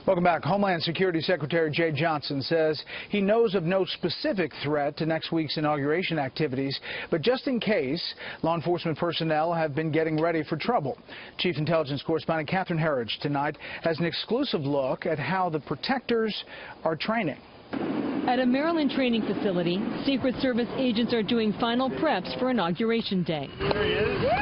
Welcome back. Homeland Security Secretary Jay Johnson says he knows of no specific threat to next week's inauguration activities, but just in case, law enforcement personnel have been getting ready for trouble. Chief Intelligence Correspondent Catherine Herridge tonight has an exclusive look at how the protectors are training. At a Maryland training facility, Secret Service agents are doing final preps for Inauguration Day. There he is.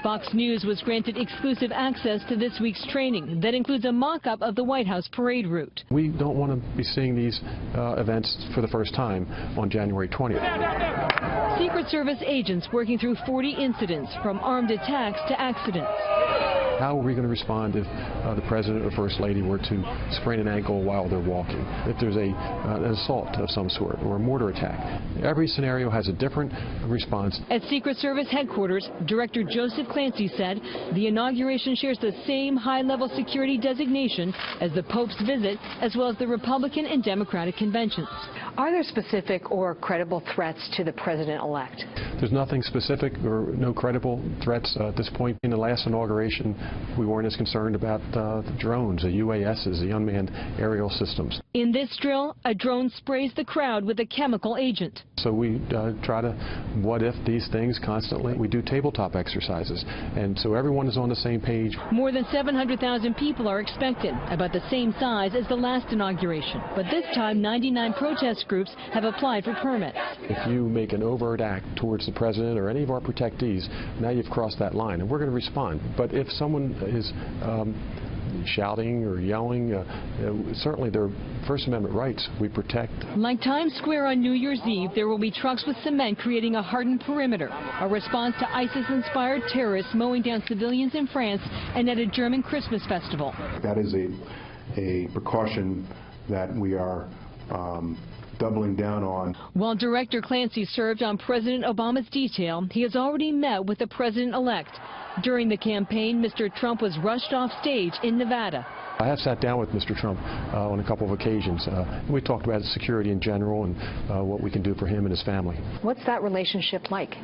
Fox News was granted exclusive access to this week's training that includes a mock-up of the White House parade route. We don't want to be seeing these events for the first time on January 20th. Secret Service agents working through 40 incidents, from armed attacks to accidents. How are we going to respond if the President or First Lady were to sprain an ankle while they're walking? If there's an assault of some sort or a mortar attack? Every scenario has a different response. At Secret Service headquarters, Director Joseph Clancy said the inauguration shares the same high-level security designation as the Pope's visit, as well as the Republican and Democratic conventions. Are there specific or credible threats to the President-elect? There's nothing specific or no credible threats at this point. In the last inauguration, we weren't as concerned about the drones, the UASs, the unmanned aerial systems. In this drill, a drone sprays the crowd with a chemical agent. So we try to what if these things constantly. We do tabletop exercises, and so everyone is on the same page. More than 700,000 people are expected, about the same size as the last inauguration. But this time, 99 protest groups have applied for permits. If you make an overt act towards the President or any of our protectees, now you've crossed that line, and we're going to respond. But if someone is shouting or yelling, certainly their First Amendment rights we protect. Like Times Square on New Year's Eve, there will be trucks with cement creating a hardened perimeter, a response to ISIS-inspired terrorists mowing down civilians in France and at a German Christmas festival. That is a precaution that we are doubling down on. While Director Clancy served on President Obama's detail, he has already met with the President-elect. During the campaign, Mr. Trump was rushed off stage in Nevada. I have sat down with Mr. Trump on a couple of occasions. We talked about security in general and what we can do for him and his family. What's that relationship like?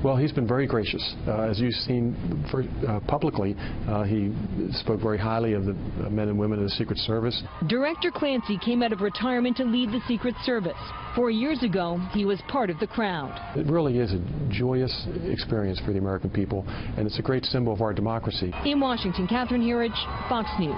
Well, he's been very gracious. As you've seen publicly, he spoke very highly of the men and women of the Secret Service. Director Clancy came out of retirement to lead the Secret Service. 4 years ago, he was part of the crowd. It really is a joyous experience for the American people, and it's a great symbol of our democracy. In Washington, Catherine Herridge, Fox News.